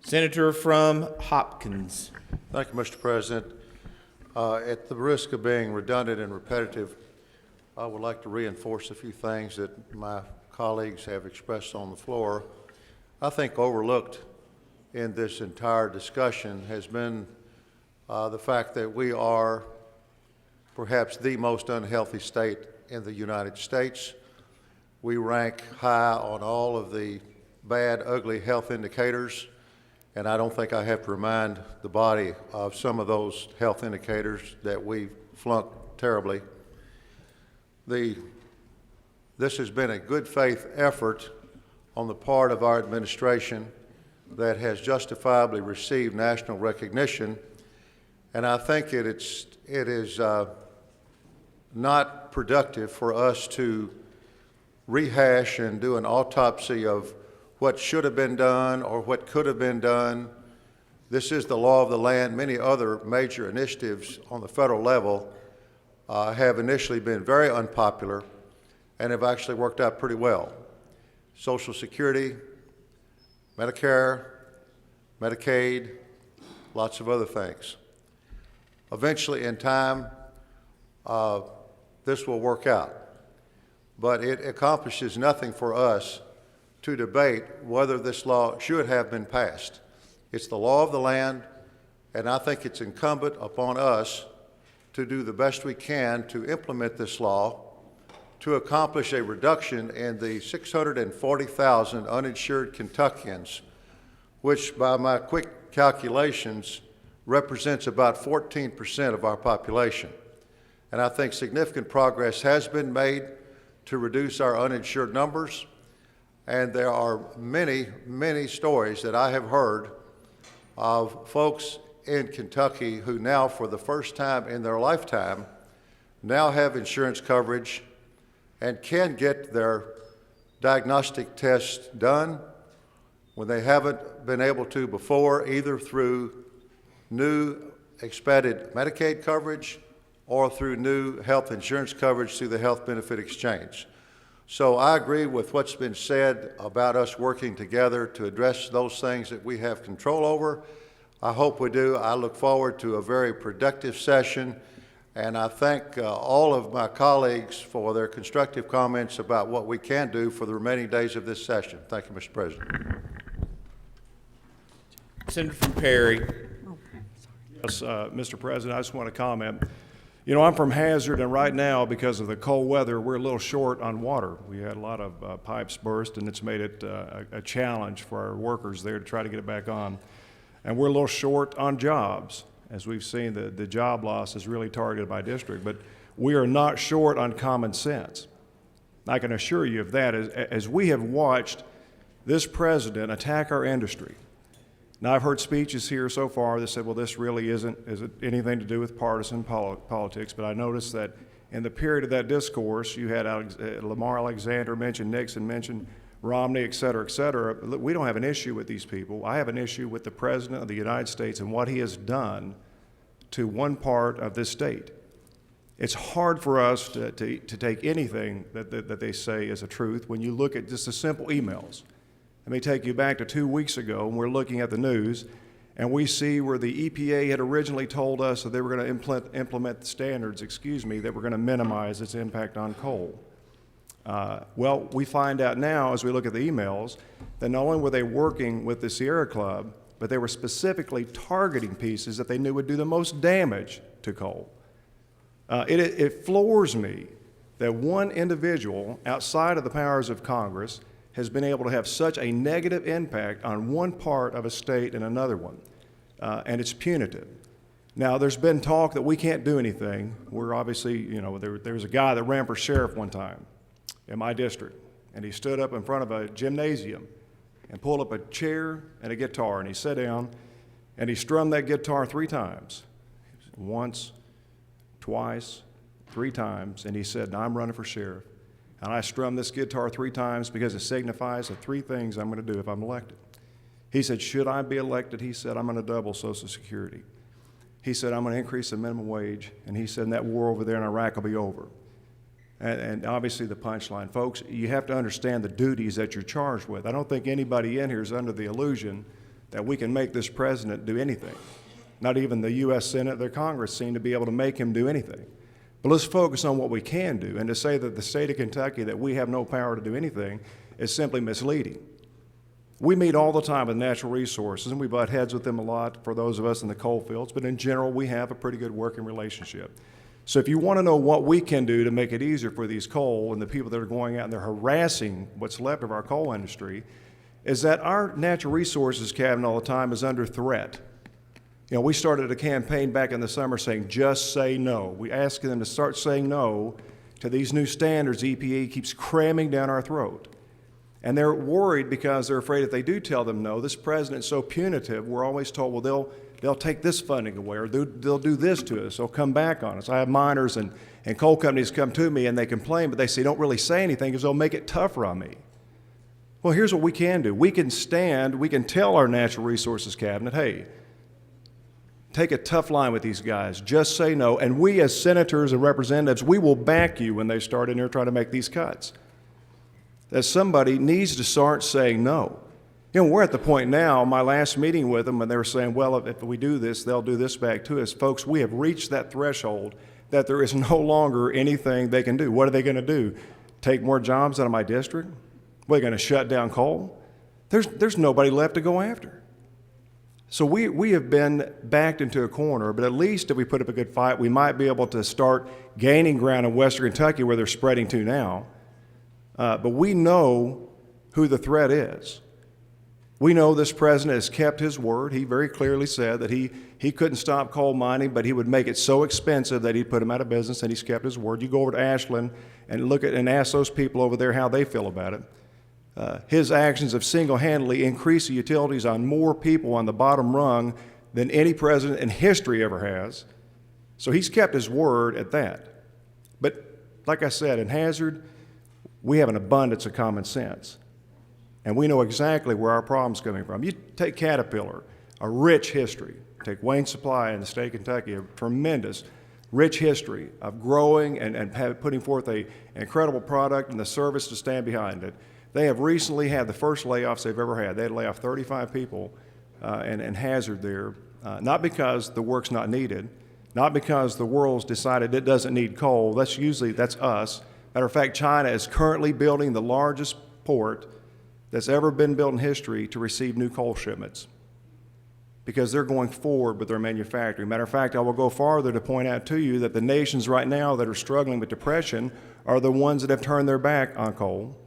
Senator from Hopkins. Thank you, Mr. President. At the risk of being redundant and repetitive, I would like to reinforce a few things that my colleagues have expressed on the floor. I think overlooked in this entire discussion has been the fact that we are perhaps the most unhealthy state in the United States. We rank high on all of the bad, ugly health indicators, and I don't think I have to remind the body of some of those health indicators that we flunked terribly. This has been a good faith effort on the part of our administration that has justifiably received national recognition, and I think it is not productive for us to rehash and do an autopsy of what should have been done or what could have been done. This is the law of the land. Many other major initiatives on the federal level have initially been very unpopular and have actually worked out pretty well. Social Security, Medicare, Medicaid, lots of other things. Eventually, in time, this will work out. But it accomplishes nothing for us to debate whether this law should have been passed. It's the law of the land, and I think it's incumbent upon us to do the best we can to implement this law to accomplish a reduction in the 640,000 uninsured Kentuckians, which by my quick calculations represents about 14% of our population. And I think significant progress has been made to reduce our uninsured numbers, and there are many, many stories that I have heard of folks in Kentucky who now, for the first time in their lifetime, now have insurance coverage and can get their diagnostic tests done when they haven't been able to before, either through new expanded Medicaid coverage or through new health insurance coverage through the Health Benefit Exchange. So I agree with what's been said about us working together to address those things that we have control over. I hope we do. I look forward to a very productive session, and I thank all of my colleagues for their constructive comments about what we can do for the remaining days of this session. Thank you, Mr. President. Senator from Perry. Yes, Mr. President, I just want to comment. You know, I'm from Hazard, and right now, because of the cold weather, we're a little short on water. We had a lot of pipes burst, and it's made it a challenge for our workers there to try to get it back on. And we're a little short on jobs. As we've seen, the job loss is really targeted by district, but we are not short on common sense. I can assure you of that. As we have watched this president attack our industry. Now, I've heard speeches here so far that said, well, this really isn't anything to do with partisan politics, but I noticed that in the period of that discourse, you had Lamar Alexander mention Nixon, mention Romney, et cetera, et cetera. We don't have an issue with these people. I have an issue with the President of the United States and what he has done to one part of this state. It's hard for us to take anything that they say as a truth when you look at just the simple emails. Let me take you back to 2 weeks ago, and we're looking at the news, and we see where the EPA had originally told us that they were going to implement the standards, that were going to minimize its impact on coal. Well, we find out now, as we look at the emails, that not only were they working with the Sierra Club, but they were specifically targeting pieces that they knew would do the most damage to coal. It floors me that one individual outside of the powers of Congress has been able to have such a negative impact on one part of a state and another one, and it's punitive. Now, there's been talk that we can't do anything. We're obviously, there was a guy that ran for sheriff one time in my district, and he stood up in front of a gymnasium and pulled up a chair and a guitar, and he sat down, and he strummed that guitar 3 times. Once, twice, 3 times, and he said, "Now I'm running for sheriff, and I strummed this guitar 3 times because it signifies the 3 things I'm going to do if I'm elected." He said, "Should I be elected?" He said, "I'm going to double Social Security." He said, "I'm going to increase the minimum wage," and he said, "that war over there in Iraq will be over." And obviously the punchline, folks, you have to understand the duties that you're charged with. I don't think anybody in here is under the illusion that we can make this president do anything. Not even the U.S. Senate or Congress seem to be able to make him do anything. But let's focus on what we can do. And to say that the state of Kentucky, that we have no power to do anything, is simply misleading. We meet all the time with natural resources, and we butt heads with them a lot for those of us in the coal fields, but in general, we have a pretty good working relationship. So if you want to know what we can do to make it easier for these coal and the people that are going out and they're harassing what's left of our coal industry, is that our natural resources cabinet all the time is under threat. We started a campaign back in the summer saying, just say no. We asked them to start saying no to these new standards EPA keeps cramming down our throat. And they're worried because they're afraid if they do tell them no, this president's so punitive, we're always told, well, they'll take this funding away, or they'll do this to us, they'll come back on us. I have miners and coal companies come to me and they complain, but they say, don't really say anything because they'll make it tougher on me. Well, here's what we can do. We can tell our natural resources cabinet, hey, take a tough line with these guys, just say no, and we as senators and representatives, we will back you when they start in here trying to make these cuts. That somebody needs to start saying no. We're at the point now, my last meeting with them, when they were saying, well, if we do this, they'll do this back to us. Folks, we have reached that threshold that there is no longer anything they can do. What are they going to do? Take more jobs out of my district? What, are they going to shut down coal? There's nobody left to go after. So we have been backed into a corner, but at least if we put up a good fight, we might be able to start gaining ground in Western Kentucky where they're spreading to now. But we know who the threat is. We know this president has kept his word. He very clearly said that he couldn't stop coal mining, but he would make it so expensive that he'd put him out of business, and he's kept his word. You go over to Ashland and ask those people over there how they feel about it. His actions have single-handedly increased the utilities on more people on the bottom rung than any president in history ever has. So he's kept his word at that. But like I said, in Hazard, we have an abundance of common sense. And we know exactly where our problem's coming from. You take Caterpillar, a rich history. Take Wayne Supply in the state of Kentucky, a tremendous, rich history of growing and putting forth an incredible product and the service to stand behind it. They have recently had the first layoffs they've ever had. They had to lay off 35 people in Hazard there, not because the work's not needed, not because the world's decided it doesn't need coal. That's us. Matter of fact, China is currently building the largest port that's ever been built in history to receive new coal shipments because they're going forward with their manufacturing. Matter of fact, I will go farther to point out to you that the nations right now that are struggling with depression are the ones that have turned their back on coal.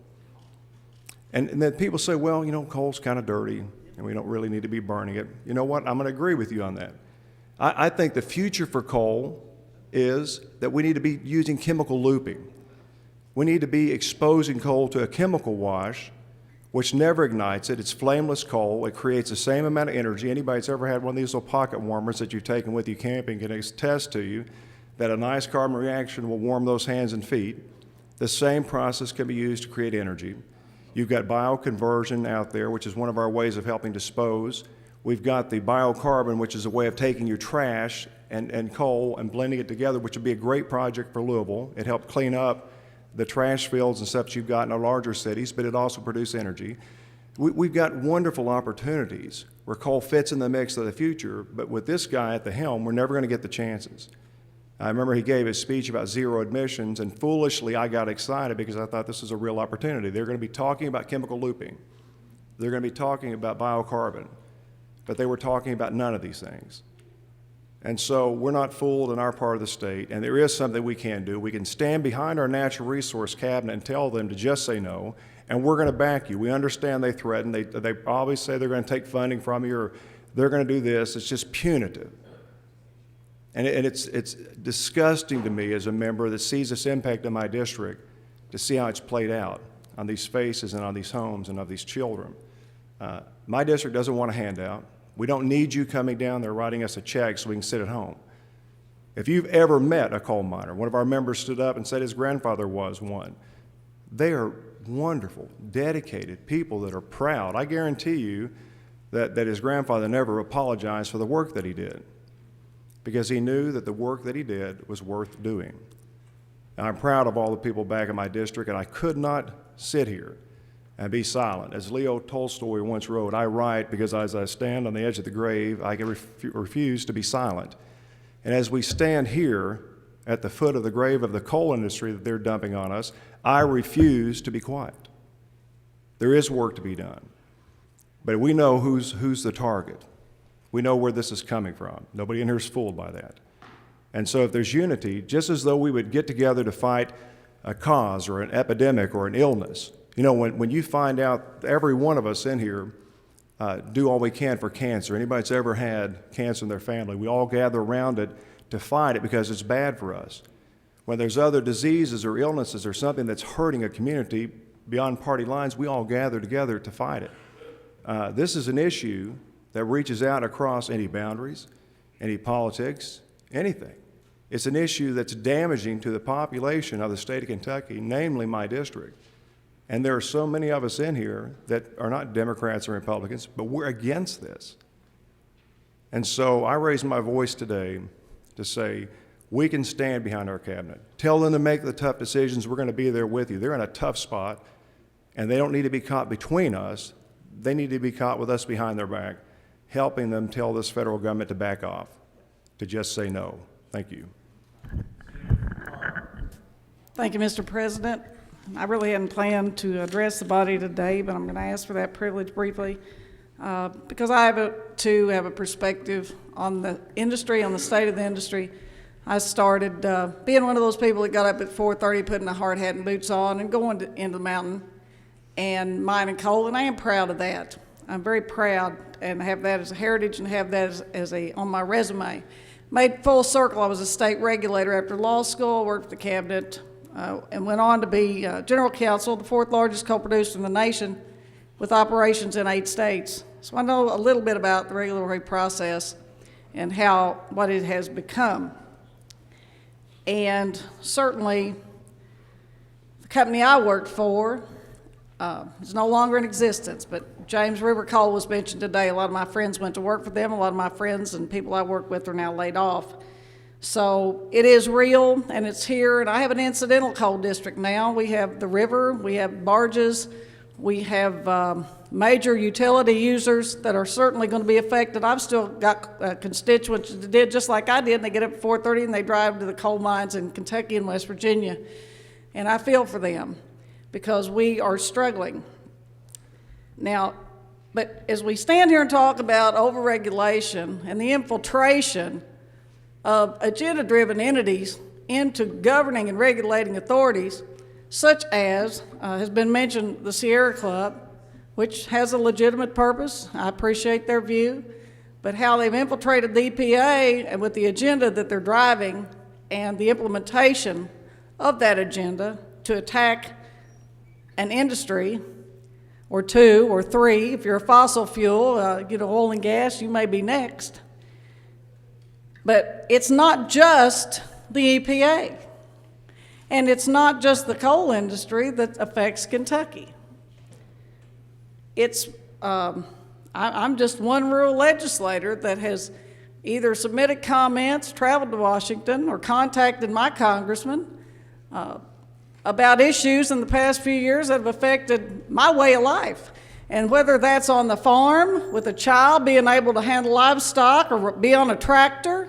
And then people say, well, coal's kind of dirty and we don't really need to be burning it. You know what? I'm going to agree with you on that. I think the future for coal is that we need to be using chemical looping. We need to be exposing coal to a chemical wash, which never ignites it. It's flameless coal. It creates the same amount of energy. Anybody that's ever had one of these little pocket warmers that you've taken with you camping can attest to you that a nice carbon reaction will warm those hands and feet. The same process can be used to create energy. You've got bioconversion out there, which is one of our ways of helping dispose. We've got the biocarbon, which is a way of taking your trash and coal and blending it together, which would be a great project for Louisville. It helped clean up the trash fields and stuff that you've got in our larger cities, but it also produces energy. We've got wonderful opportunities where coal fits in the mix of the future, but with this guy at the helm, we're never going to get the chances. I remember he gave his speech about zero emissions, and foolishly I got excited because I thought this was a real opportunity. They're going to be talking about chemical looping. They're going to be talking about biocarbon, but they were talking about none of these things. And so we're not fooled in our part of the state, and there is something we can do. We can stand behind our natural resource cabinet and tell them to just say no, and we're going to back you. We understand they threaten. They always say they're going to take funding from you or they're going to do this. It's just punitive. And it's disgusting to me as a member that sees this impact in my district to see how it's played out on these faces and on these homes and of these children. My district doesn't want a handout. We don't need you coming down there writing us a check so we can sit at home. If you've ever met a coal miner, one of our members stood up and said his grandfather was one. They are wonderful, dedicated people that are proud. I guarantee you that his grandfather never apologized for the work that he did because he knew that the work that he did was worth doing. And I'm proud of all the people back in my district, and I could not sit here and be silent. As Leo Tolstoy once wrote, I write because as I stand on the edge of the grave, I can refuse to be silent. And as we stand here at the foot of the grave of the coal industry that they're dumping on us, I refuse to be quiet. There is work to be done. But we know who's the target. We know where this is coming from. Nobody in here is fooled by that. And so if there's unity, just as though we would get together to fight a cause or an epidemic or an illness, you know, when you find out, every one of us in here do all we can for cancer. Anybody that's ever had cancer in their family, we all gather around it to fight it because it's bad for us. When there's other diseases or illnesses or something that's hurting a community beyond party lines, we all gather together to fight it. This is an issue that reaches out across any boundaries, any politics, anything. It's an issue that's damaging to the population of the state of Kentucky, namely my district. And there are so many of us in here that are not Democrats or Republicans, but we're against this. And so I raise my voice today to say, we can stand behind our cabinet. Tell them to make the tough decisions. We're going to be there with you. They're in a tough spot, and they don't need to be caught between us. They need to be caught with us behind their back, helping them tell this federal government to back off, to just say no. Thank you. Thank you, Mr. President. I really hadn't planned to address the body today, but I'm going to ask for that privilege briefly because I have a perspective on the industry, on the state of the industry. I started being one of those people that got up at 4:30, putting a hard hat and boots on and going into the mountain and mining coal, and I am proud of that. I'm very proud and have that as a heritage and have that as on my resume. Made full circle. I was a state regulator after law school, worked for the cabinet, and went on to be general counsel, the fourth largest coal producer in the nation with operations in 8 states. So I know a little bit about the regulatory process and what it has become. And certainly the company I worked for is no longer in existence, but James River Coal was mentioned today. A lot of my friends went to work for them. A lot of my friends and people I work with are now laid off. So it is real, and it's here, and I have an incidental coal district now. We have the river, we have barges, we have major utility users that are certainly going to be affected. I've still got constituents that did just like I did, and they get up at 4:30 and they drive to the coal mines in Kentucky and West Virginia, and I feel for them because we are struggling. Now, but as we stand here and talk about overregulation and the infiltration of agenda-driven entities into governing and regulating authorities, such as has been mentioned, the Sierra Club, which has a legitimate purpose. I appreciate their view, but how they've infiltrated the EPA and with the agenda that they're driving and the implementation of that agenda to attack an industry or 2 or 3. If you're a fossil fuel, oil and gas, you may be next. But it's not just the EPA, and it's not just the coal industry that affects Kentucky. I'm just one rural legislator that has either submitted comments, traveled to Washington, or contacted my congressman about issues in the past few years that have affected my way of life. And whether that's on the farm with a child being able to handle livestock, or be on a tractor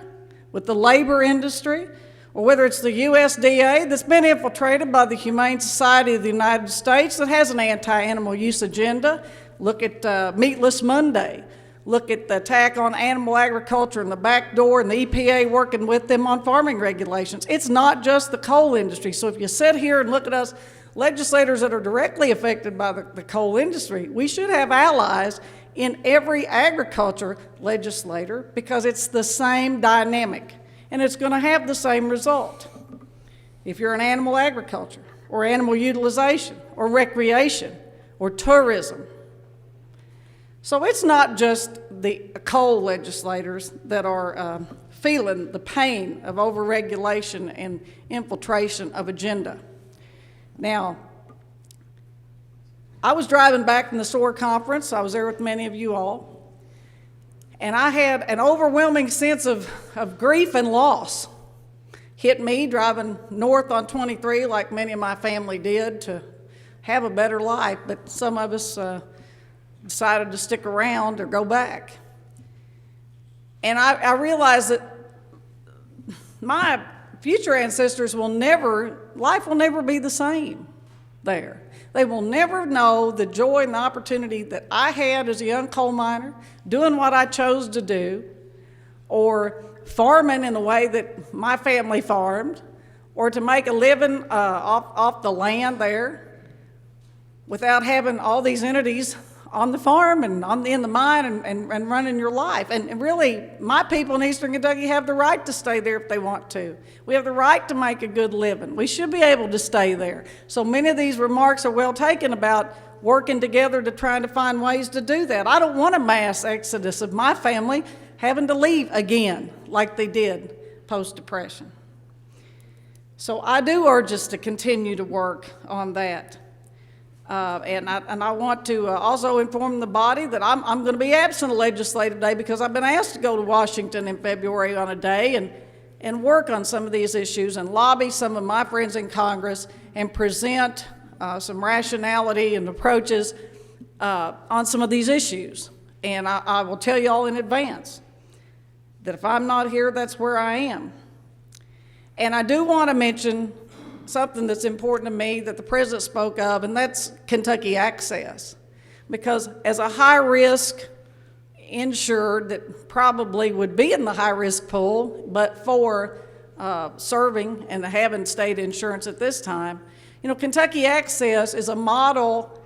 with the labor industry, or whether it's the USDA that's been infiltrated by the Humane Society of the United States that has an anti-animal use agenda. Look at Meatless Monday. Look at the attack on animal agriculture and the back door and the EPA working with them on farming regulations. It's not just the coal industry. So if you sit here and look at us legislators that are directly affected by the coal industry, we should have allies in every agriculture legislator, because it's the same dynamic and it's going to have the same result. If you're in animal agriculture or animal utilization or recreation or tourism. So it's not just the coal legislators that are feeling the pain of overregulation and infiltration of agenda. Now, I was driving back from the SOAR conference. I was there with many of you all. And I had an overwhelming sense of grief and loss hit me driving north on 23 like many of my family did to have a better life. But some of us decided to stick around or go back. And I realized that my future ancestors life will never be the same there. They will never know the joy and the opportunity that I had as a young coal miner, doing what I chose to do, or farming in the way that my family farmed, or to make a living off the land there without having all these entities on the farm and in the mine and running your life. And really, my people in Eastern Kentucky have the right to stay there if they want to. We have the right to make a good living. We should be able to stay there. So many of these remarks are well taken about working together to try to find ways to do that. I don't want a mass exodus of my family having to leave again like they did post-Depression. So I do urge us to continue to work on that. And I want to also inform the body that I'm going to be absent a legislative day because I've been asked to go to Washington in February on a day and work on some of these issues and lobby some of my friends in Congress and present some rationality and approaches on some of these issues. And I will tell you all in advance that if I'm not here, that's where I am. And I do want to mention something that's important to me that the President spoke of, and that's Kentucky Access. Because as a high-risk insured that probably would be in the high-risk pool, but for serving and having state insurance at this time, Kentucky Access is a model,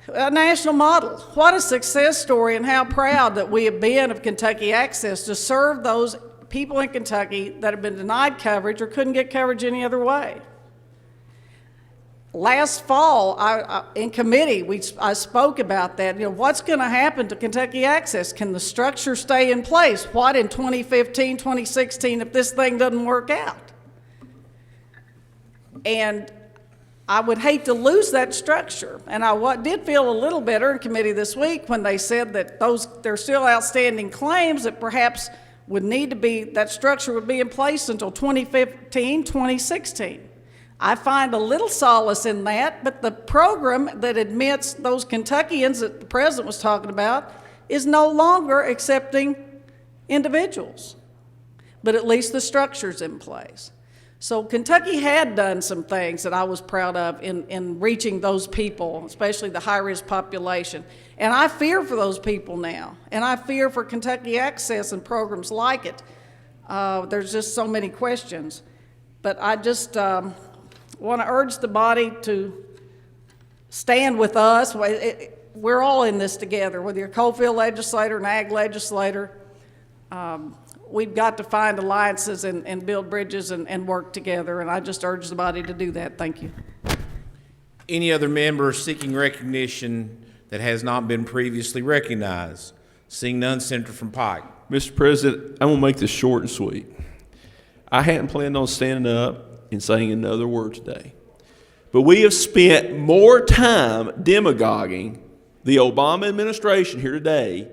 a national model. What a success story, and how proud that we have been of Kentucky Access to serve those people in Kentucky that have been denied coverage or couldn't get coverage any other way. Last fall, in committee, I spoke about that. What's going to happen to Kentucky Access? Can the structure stay in place? What in 2015, 2016 if this thing doesn't work out? And I would hate to lose that structure. And I did feel a little better in committee this week when they said that there's still outstanding claims that perhaps would need to be, that structure would be in place until 2015, 2016. I find a little solace in that, but the program that admits those Kentuckians that the President was talking about is no longer accepting individuals, but at least the structure's in place. So Kentucky had done some things that I was proud of in reaching those people, especially the high-risk population. And I fear for those people now, and I fear for Kentucky Access and programs like it. There's just so many questions. But I just want to urge the body to stand with us. We're all in this together, whether you're a coalfield legislator, an ag legislator. We've got to find alliances and build bridges and work together, and I just urge the body to do that. Thank you. Any other member seeking recognition that has not been previously recognized? Seeing none, Senator from Pike. Mr. President, I'm going to make this short and sweet. I hadn't planned on standing up and saying another word today, but we have spent more time demagoguing the Obama administration here today,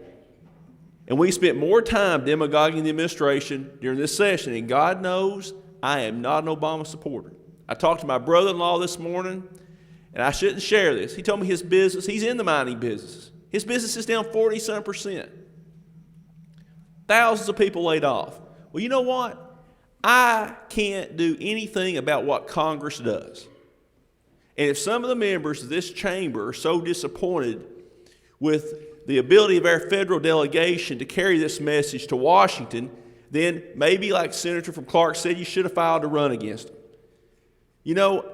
and we spent more time demagoguing the administration during this session, and God knows I am not an Obama supporter. I talked to my brother-in-law this morning, and I shouldn't share this. He told me his business, he's in the mining business. His business is down 40-some%. Thousands of people laid off. Well, you know what? I can't do anything about what Congress does. And if some of the members of this chamber are so disappointed with the ability of our federal delegation to carry this message to Washington, then maybe, like Senator from Clark said, you should have filed to run against them. You know,